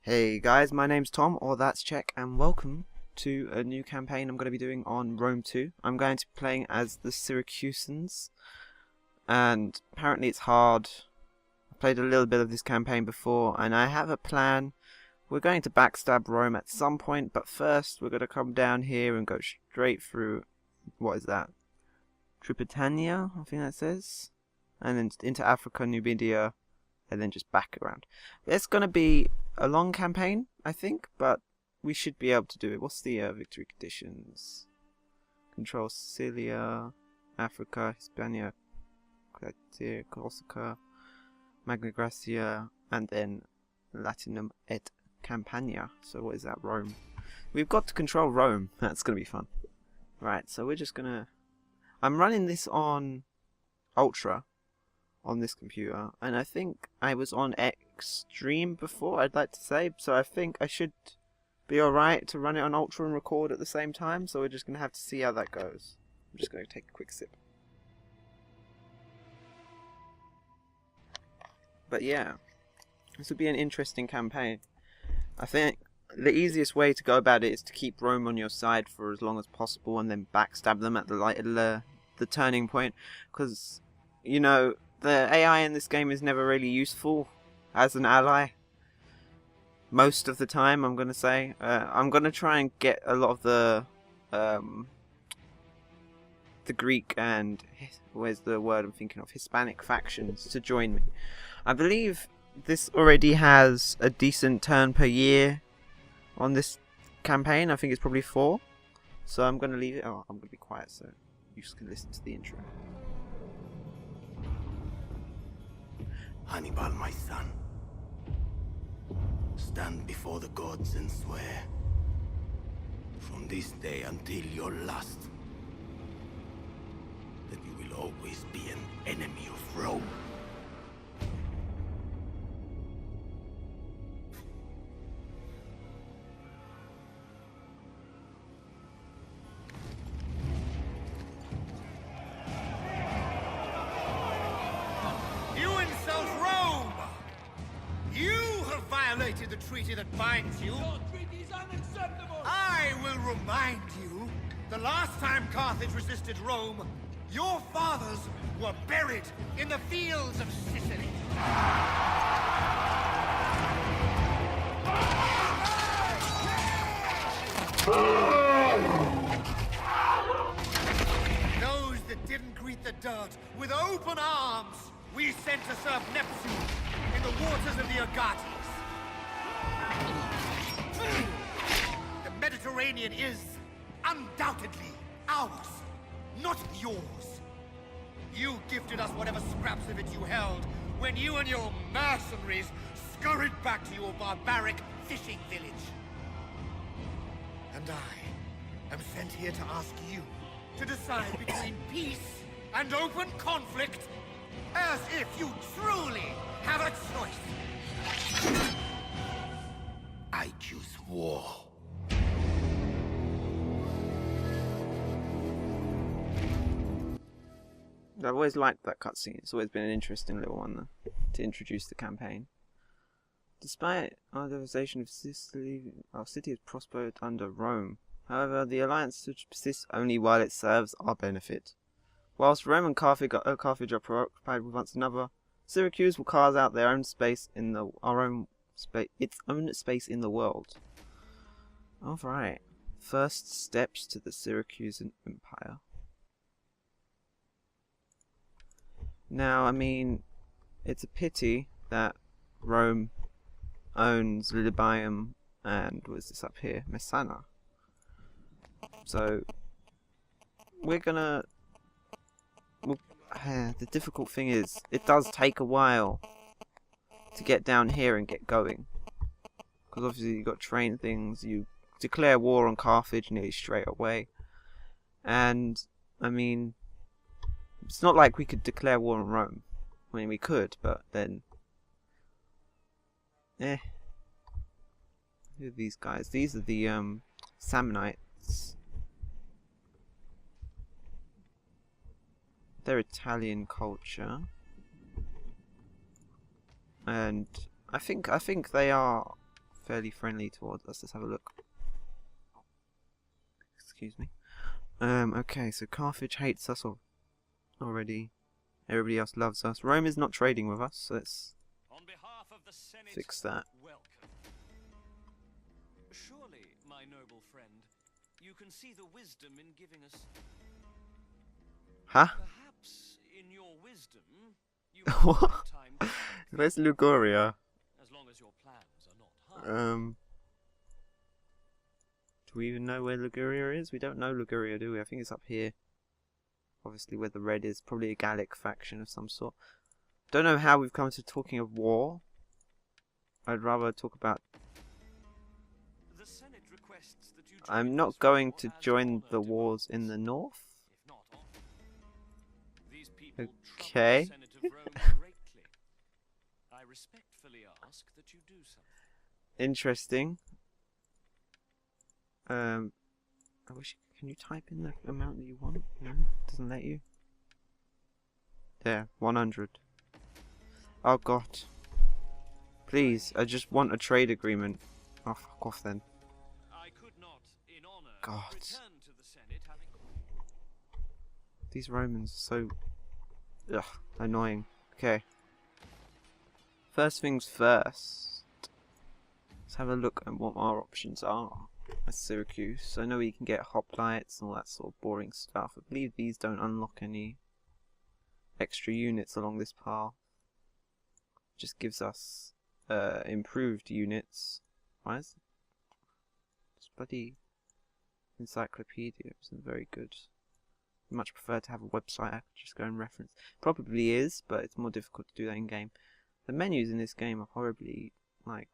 Hey guys, my name's Tom, or that's Czech, and welcome to a new campaign I'm going to be doing on Rome 2. I'm going to be playing as the Syracusans, and apparently it's hard. I played a little bit of this campaign before, and I have a plan. We're going to backstab Rome at some point, but first we're going to come down here and go straight through, what is that? Tripitania, I think that says, and then into Africa, Numidia, and then just back around. It's going to be a long campaign, I think, but we should be able to do it. What's the victory conditions? Control Sicilia, Africa, Hispania, Corsica, Magna Graecia, and then Latinum et Campania. So what is that? Rome. We've got to control Rome. That's going to be fun. Right, so we're just going to... I'm running this on Ultra on this computer, and I think I was on Extreme before, I'd like to say, so I think I should be alright to run it on Ultra and record at the same time, so we're just going to have to see how that goes. I'm just going to take a quick sip. But yeah, this would be an interesting campaign. I think the easiest way to go about it is to keep Rome on your side for as long as possible and then backstab them at the turning point, because, you know, the AI in this game is never really useful as an ally. Most of the time, I'm going to say. I'm going to try and get a lot of the Greek and, where's the word I'm thinking of, Hispanic factions to join me. I believe this already has a decent turn per year on this campaign. I think it's probably 4. So I'm going to leave it. Oh, I'm going to be quiet so you can listen to the intro. Hannibal, my son, stand before the gods and swear, from this day until your last, that you will always be an enemy of Rome. Violated the treaty that binds you. Your treaty is unacceptable! I will remind you, the last time Carthage resisted Rome, your fathers were buried in the fields of Sicily. Those that didn't greet the dirt with open arms, we sent to serve Neptune in the waters of the Agates. The Mediterranean is undoubtedly ours, not yours. You gifted us whatever scraps of it you held when you and your mercenaries scurried back to your barbaric fishing village. And I am sent here to ask you to decide between peace and open conflict, as if you truly have a choice. I choose war. I've always liked that cutscene. It's always been an interesting little one to introduce the campaign. Despite our devastation of Sicily, our city has prospered under Rome. However, the alliance persists only while it serves our benefit. Whilst Rome and Carthage are preoccupied with one another, Syracuse will carve out their own space in its own space in the world. Alright. First steps to the Syracusan Empire. Now, I mean, it's a pity that Rome owns Lilybaeum and what's this up here? Messana. So, we're gonna... Well, the difficult thing is, it does take a while to get down here and get going. Because obviously you've got to train things, you declare war on Carthage nearly straight away. And, I mean, it's not like we could declare war on Rome. I mean, we could, but then... Who are these guys? These are the, Samnites. They're Italian culture. And I think they are fairly friendly towards us. Let's have a look. Excuse me. Okay, so Carthage hates us already. Everybody else loves us. Rome is not trading with us, so let's On behalf of the Senate, fix that. welcome. Surely, my noble friend, you can see the wisdom in giving us. Huh? Perhaps in your wisdom, you have What? time to Where's Liguria? as long as your plans are not hard. Do we even know where Liguria is? We don't know Liguria, do we? I think it's up here. Obviously where the red is. Probably a Gallic faction of some sort. Don't know how we've come to talking of war. I'd rather talk about... The Senate requests that you join I'm not this going war to as join honor the wars in demands, the north. if not honor. These people trouble Okay. the Senate of Rome greatly. I respectfully ask that you do something. Interesting. I wish... Can you type in the amount that you want? No? Doesn't let you? There, 100. Oh god. Please, I just want a trade agreement. Oh, fuck off then. I could not, in honor, God. return to the Senate having... These Romans are so... Ugh, annoying. Okay. First things first. Let's have a look at what our options are. That's Syracuse. I know we can get hoplites and all that sort of boring stuff. I believe these don't unlock any extra units along this path. Just gives us improved units. Why is this bloody encyclopedia isn't very good? I much prefer to have a website I could just go and reference. Probably is, but it's more difficult to do that in game. The menus in this game are horribly like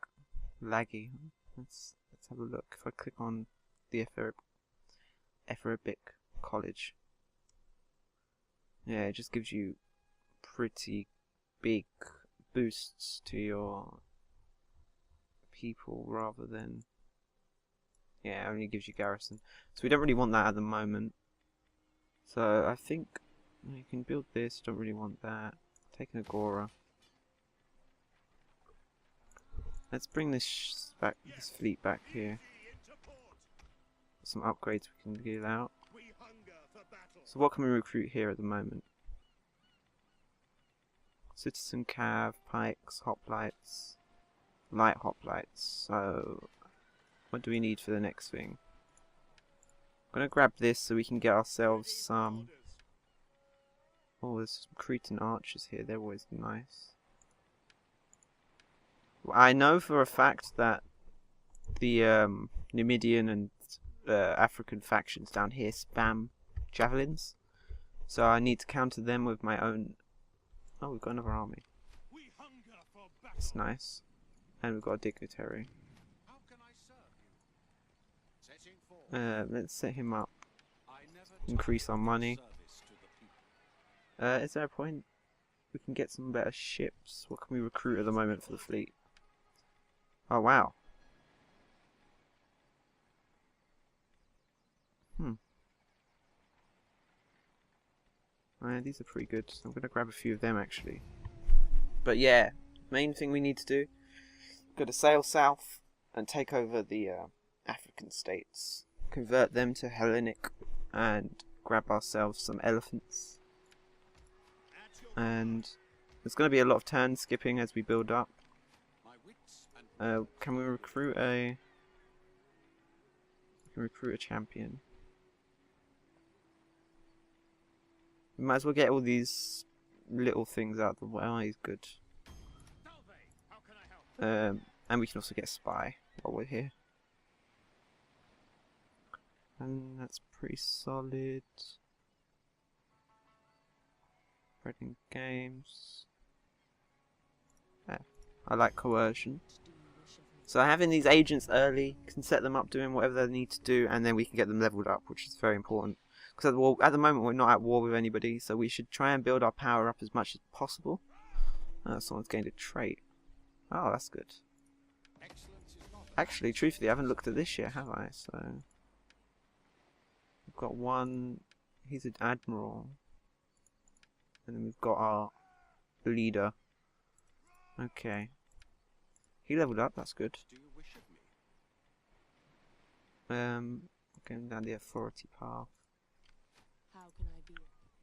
laggy. Let's have a look. If I click on the Etherabic College, yeah, it just gives you pretty big boosts to your people rather than, yeah, it only gives you garrison. So we don't really want that at the moment. So I think you can build this. Don't really want that. Take an Agora. Let's bring this fleet back here. Some upgrades we can give out. So what can we recruit here at the moment? Citizen Cav, Pikes, Hoplites, Light Hoplites. So what do we need for the next thing? I'm gonna grab this so we can get ourselves some... Oh, there's some Cretan archers here. They're always nice. I know for a fact that the Numidian and African factions down here spam javelins, so I need to counter them with my own. Oh, we've got another army. It's nice, and we've got a dignitary. Let's set him up. Increase our money. Is there a point we can get some better ships? What can we recruit at the moment for the fleet? Oh wow. These are pretty good. I'm gonna grab a few of them actually. But yeah, main thing we need to do, go to sail south and take over the African states, convert them to Hellenic, and grab ourselves some elephants. And there's gonna be a lot of turn skipping as we build up. Can we recruit a... We can recruit a champion. We might as well get all these little things out of the way. Oh, he's good. And we can also get a spy while we're here. And that's pretty solid. Spreading games. Yeah, I like coercion. So having these agents early can set them up doing whatever they need to do, and then we can get them leveled up, which is very important. Because at the moment we're not at war with anybody, so we should try and build our power up as much as possible. Someone's gained a trait. Oh, that's good. Actually, truthfully, I haven't looked at this yet, have I? So we've got one. He's an admiral, and then we've got our leader. Okay. He leveled up, that's good. Going down the authority path. How can I be?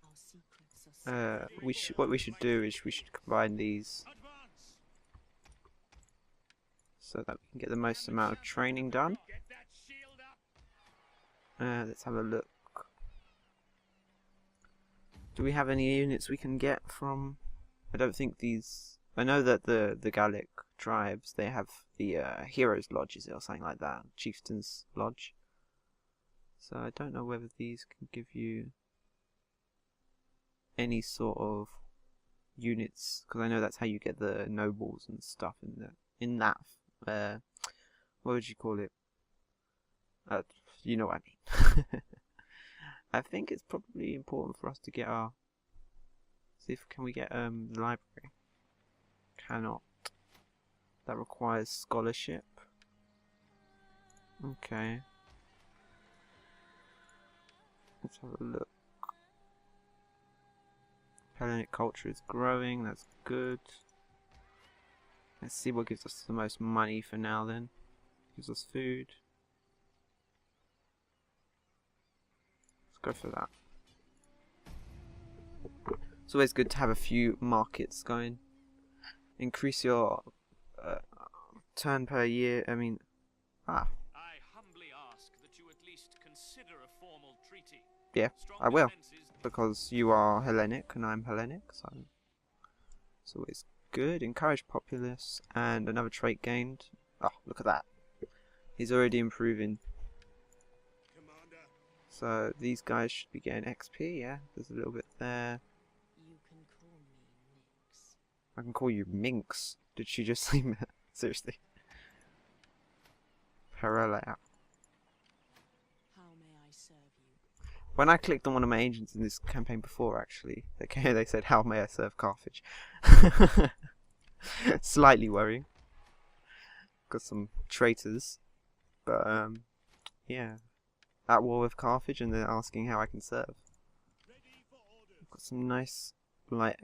Our secrets are What we should do is we should combine these so that we can get the most amount of training done. Let's have a look. Do we have any units we can get from? I don't think these. I know that the Gallic tribes, they have the Heroes Lodges or something like that, Chieftains Lodge. So I don't know whether these can give you any sort of units, because I know that's how you get the nobles and stuff in that. What would you call it? You know what I mean. I think it's probably important for us to get our. See if can we get the library. Cannot. That requires scholarship. Okay. Let's have a look. Hellenic culture is growing, that's good. Let's see what gives us the most money for now then. Gives us food. Let's go for that. It's always good to have a few markets going. Increase your turn per year. I humbly ask that you at least consider a formal treaty. Yeah, Strong I will. defenses- Because you are Hellenic and I'm Hellenic, so it's always good. Encourage populace and another trait gained. Oh, look at that. He's already improving. So these guys should be getting XP, yeah? There's a little bit there. You can call me Nix. I can call you Minx. Did she just say that? Seriously. Parallel. How may I serve you? When I clicked on one of my agents in this campaign before, actually, they said, "How may I serve Carthage?" Slightly worrying. Got some traitors, but yeah, at war with Carthage, and they're asking how I can serve. Got some nice light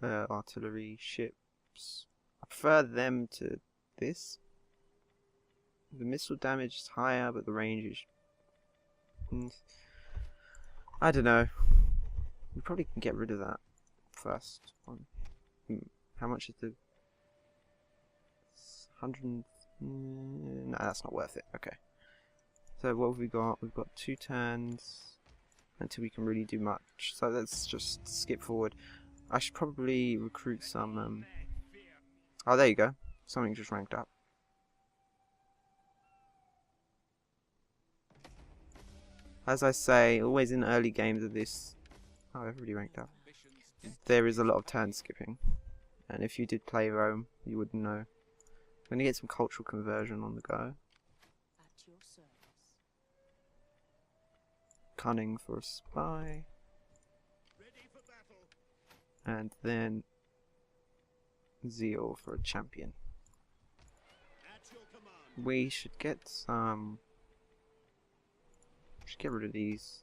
artillery ships. I prefer them to this. The missile damage is higher, but the range is. I don't know. We probably can get rid of that first one. How much is the 100? No, that's not worth it. Okay. So what have we got? We've got 2 turns until we can really do much. So let's just skip forward. I should probably recruit some. Oh, there you go. Something just ranked up. As I say, always in early games of this. Oh, I've already ranked up. There is a lot of turn skipping, and if you did play Rome, you would know. I'm going to get some cultural conversion on the go. At your service. Cunning for a spy. And then Zeal for a champion. We should get some. Should get rid of these.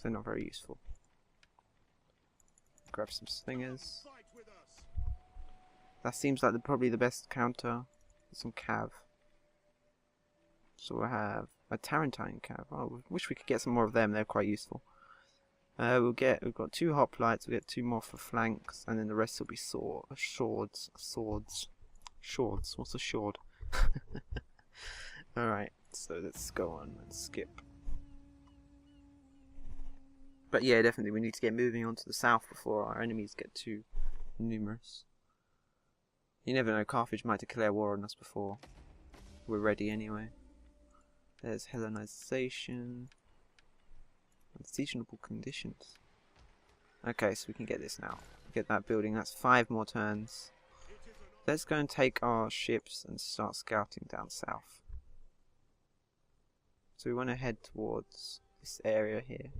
They're not very useful. Grab some slingers. That seems like probably the best counter. Some cav. So we'll have a Tarentine cav. Oh, wish we could get some more of them. They're quite useful. We've got 2 hoplites. We'll get 2 more for flanks, and then the rest will be swords. What's a sword? All right. So let's go on and skip. But yeah, definitely we need to get moving on to the south before our enemies get too numerous. You never know, Carthage might declare war on us before we're ready anyway. There's Hellenization. Unseasonable conditions. Okay, so we can get this now. Get that building, that's 5 more turns. Let's go and take our ships and start scouting down south. So we want to head towards this area here.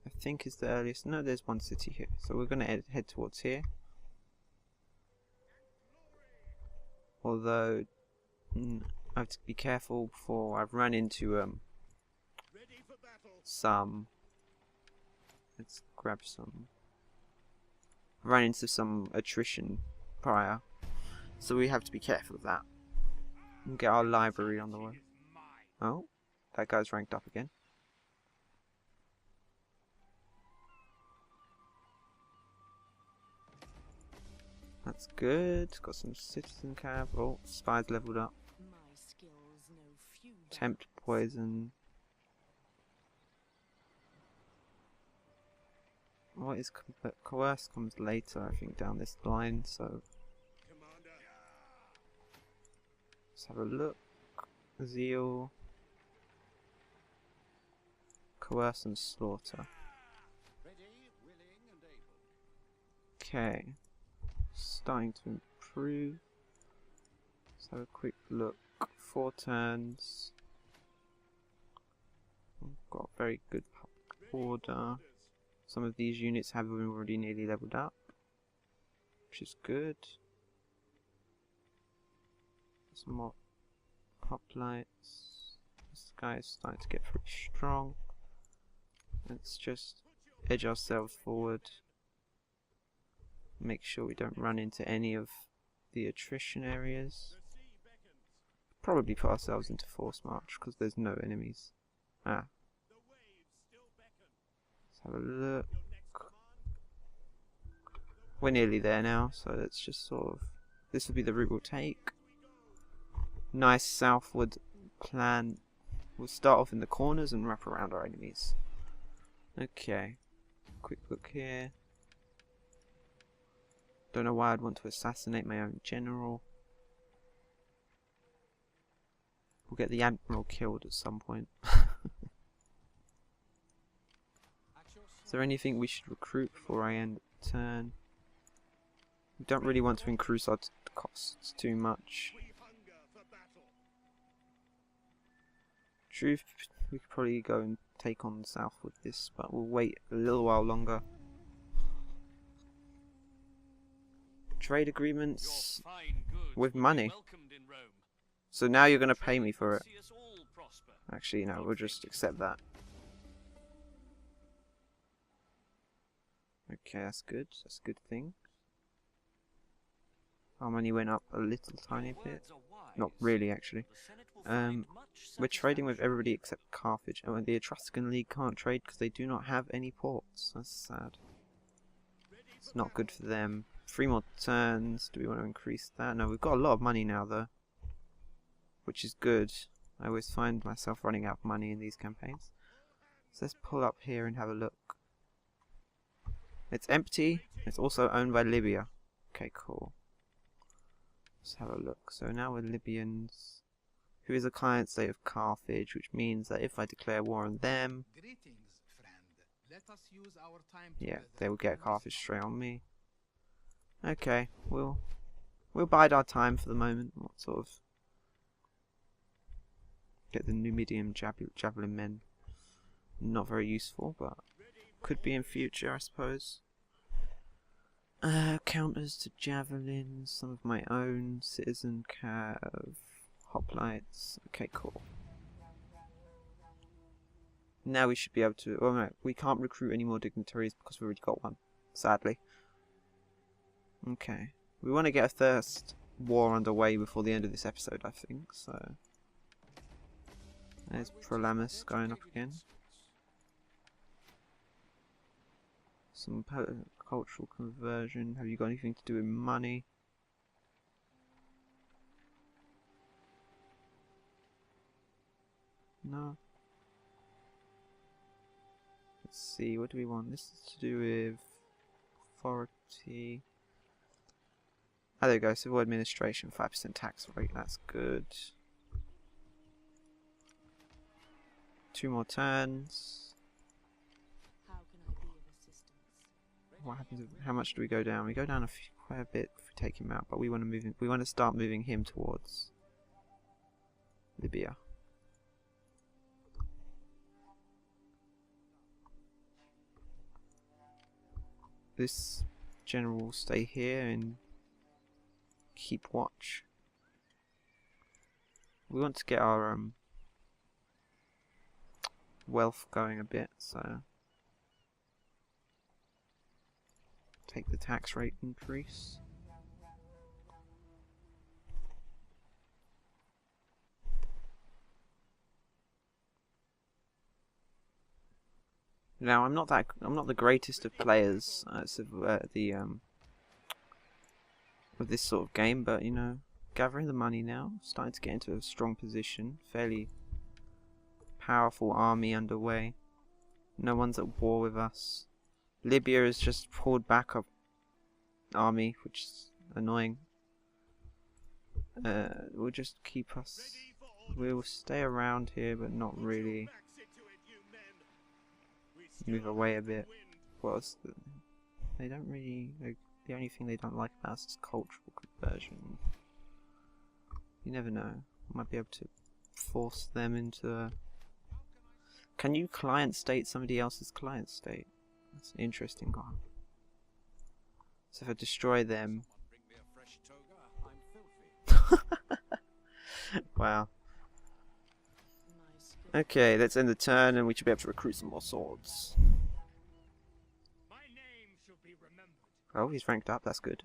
I think is the earliest. No, there's one city here. So we're going to head towards here. Although, I have to be careful before I've run into some. Let's grab some. Run into some attrition prior. So we have to be careful of that. And get our library on the way. Oh, that guy's ranked up again. That's good. Got some citizen cab. Oh, spies leveled up. My skills know few Tempt poison. What is coerce comes later, I think, down this line. So let's have a look. Zeal, coerce, and slaughter. Okay, starting to improve. Let's have a quick look. 4 turns. We've got very good public order. Some of these units have already nearly leveled up, which is good. Some more hoplites. This guy is starting to get pretty strong. Let's just edge ourselves forward. Make sure we don't run into any of the attrition areas. Probably put ourselves into force march because there's no enemies. Ah. Let's have a look. We're nearly there now, so let's just sort of... This will be the route we'll take. Nice southward plan. We'll start off in the corners and wrap around our enemies. Okay. Quick look here. Don't know why I'd want to assassinate my own general. We'll get the admiral killed at some point. Is there anything we should recruit before I end the turn? We don't really want to increase our costs too much. Truth, we could probably go and take on the south with this, but we'll wait a little while longer. Trade agreements with money. So now you're going to pay me for it. Actually, no, we'll just accept that. Okay, that's good. That's a good thing. Our money went up a little tiny bit. Not really, actually. We're trading with everybody except Carthage. Oh, and the Etruscan League can't trade because they do not have any ports. That's sad. It's not good for them. 3 more turns. Do we want to increase that? No, we've got a lot of money now, though. Which is good. I always find myself running out of money in these campaigns. So let's pull up here and have a look. It's empty. It's also owned by Libya. Okay, cool. Let's have a look. So now we're Libyans. Who is a client state of Carthage, which means that if I declare war on them... Yeah, they will get Carthage straight on me. Okay, we'll bide our time for the moment. What sort of... Get the Numidian javelin men. Not very useful, but could be in future, I suppose. Counters to javelins, some of my own, citizen cav, hoplites. Okay, cool. Now we should be able to... Oh no, we can't recruit any more dignitaries because we've already got one, sadly. Okay. We want to get a first war underway before the end of this episode, I think, so... There's Prolamus going up again. Some cultural conversion. Have you got anything to do with money? No. Let's see, what do we want? This is to do with authority. Oh, there we go. Civil administration, 5% tax rate. That's good. 2 more turns. How can I be of assistance? What happens? How much do we go down? We go down quite a bit if we take him out, but we want to move. We want to start moving him towards Libya. This general will stay here and keep watch. We want to get our wealth going a bit, so take the tax rate increase. Now I'm not the greatest of players of this sort of game, but you know, gathering the money now, starting to get into a strong position, fairly powerful army underway. No one's at war with us. Libya has just pulled back our army, which is annoying. We'll just keep us. We'll stay around here, but not really move away a bit. What else? They don't really. The only thing they don't like about us is cultural conversion. You never know. Might be able to force them into a... Can you client state somebody else's client state? That's an interesting one. So if I destroy them... Wow. Okay, let's end the turn and we should be able to recruit some more swords. My name shall be remembered. Oh, he's ranked up, that's good.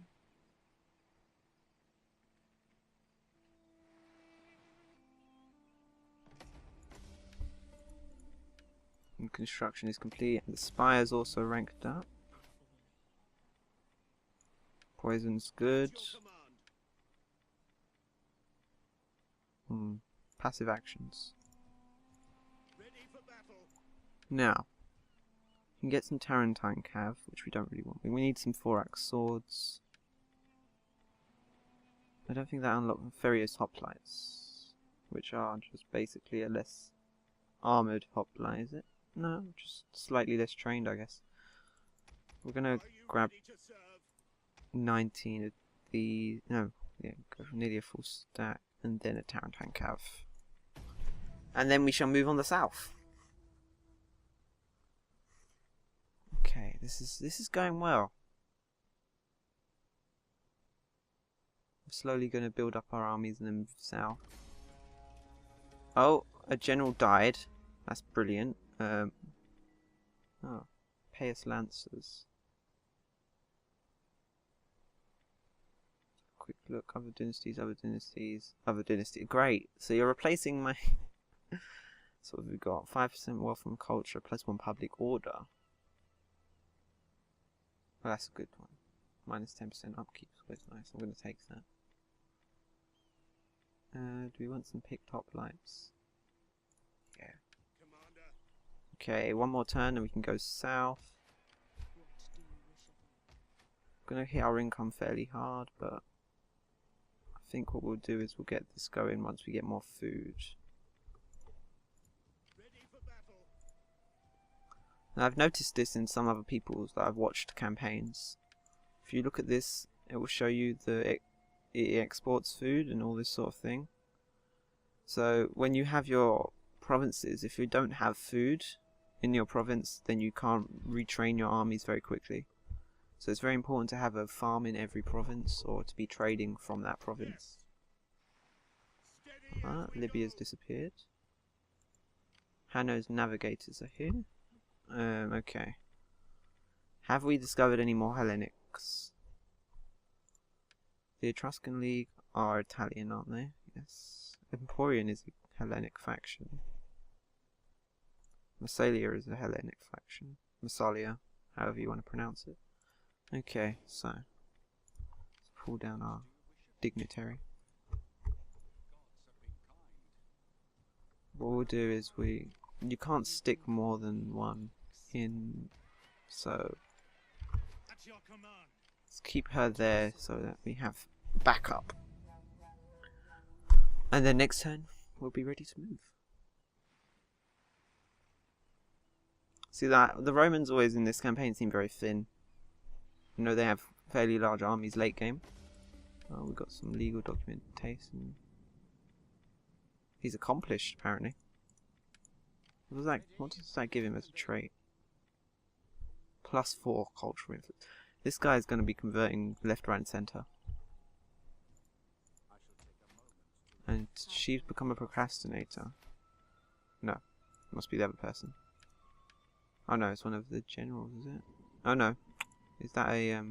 And construction is complete, and the spire's also ranked up. Poison's good. Passive actions. Now, you can get some Tarantine Cav, which we don't really want. We need some 4-axe swords. I don't think that unlocks Ferious Hoplites, which are just basically a less armoured hoplite, is it? No, just slightly less trained, I guess. We're gonna grab 19 of the... No, yeah, go for nearly a full stack, and then a Tarantine Cav. And then we shall move on the south. Okay, this is going well. We're slowly going to build up our armies and then move south. Oh, a general died. That's brilliant. Oh, Paius Lancers. Quick look, other dynasties, other dynasties, other dynasty. Great. So you're replacing my. So what have we got? 5% wealth from culture plus 1 public order. Oh, that's a good one. Minus 10% upkeep is always nice. I'm going to take that. Do we want some picked hoplites? Yeah. Okay, one more turn and we can go south. I'm going to hit our income fairly hard, but I think what we'll do is we'll get this going once we get more food. Now, I've noticed this in some other people's that I've watched campaigns. If you look at this, it will show you it exports food and all this sort of thing. So when you have your provinces, if you don't have food in your province, then you can't retrain your armies very quickly. So it's very important to have a farm in every province or to be trading from that province. Libya's disappeared. Hanno's navigators are here. Okay. Have we discovered any more Hellenics? The Etruscan League are Italian, aren't they? Yes. Emporian is a Hellenic faction. Massalia is a Hellenic faction. Massalia, however you want to pronounce it. Okay, so let's pull down our dignitary. What we'll do is you can't stick more than one in, so let's keep her there so that we have backup. And then next turn we'll be ready to move. See that the Romans always in this campaign seem very thin. You know, they have fairly large armies late game. Oh, we've got some legal documentation. He's accomplished apparently. What does that give him as a trait? +4 cultural influence. This guy is going to be converting left, right and centre. And she's become a procrastinator. No, must be the other person. Oh no, it's one of the generals, is it? Oh no, is that a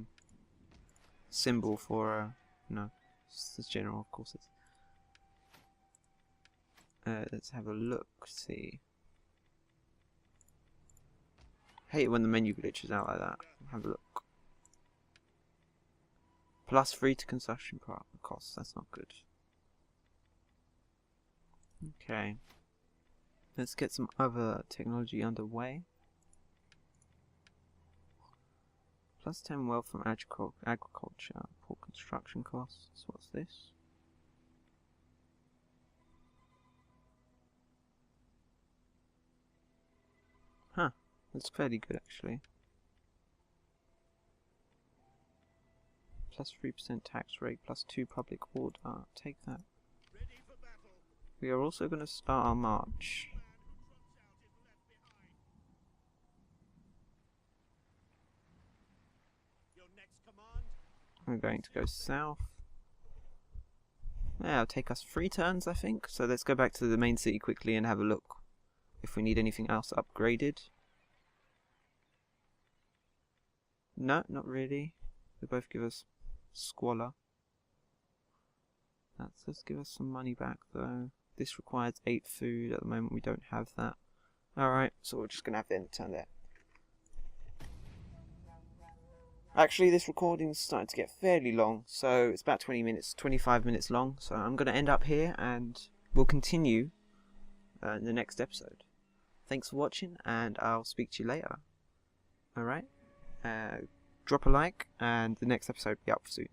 symbol for no, it's the general, of course it's. Let's have a look, see. hate it when the menu glitches out like that. Have a look. +3 to construction costs. That's not good. Okay. Let's get some other technology underway. +10 wealth from agriculture. Poor construction costs. What's this? Huh. That's fairly good actually. +3% tax rate, +2 public order. Take that. We are also going to start our march. We're going to go south. Yeah, it'll take us 3 turns, I think. So let's go back to the main city quickly and have a look if we need anything else upgraded. No, not really. They both give us squalor. Let's give us some money back though. This requires 8 food. At the moment we don't have that. Alright, so we're just going to have to end the turn there. Actually, this recording is starting to get fairly long, so it's about 20 minutes, 25 minutes long. So I'm going to end up here and we'll continue in the next episode. Thanks for watching and I'll speak to you later. Alright? Drop a like and the next episode will be up soon.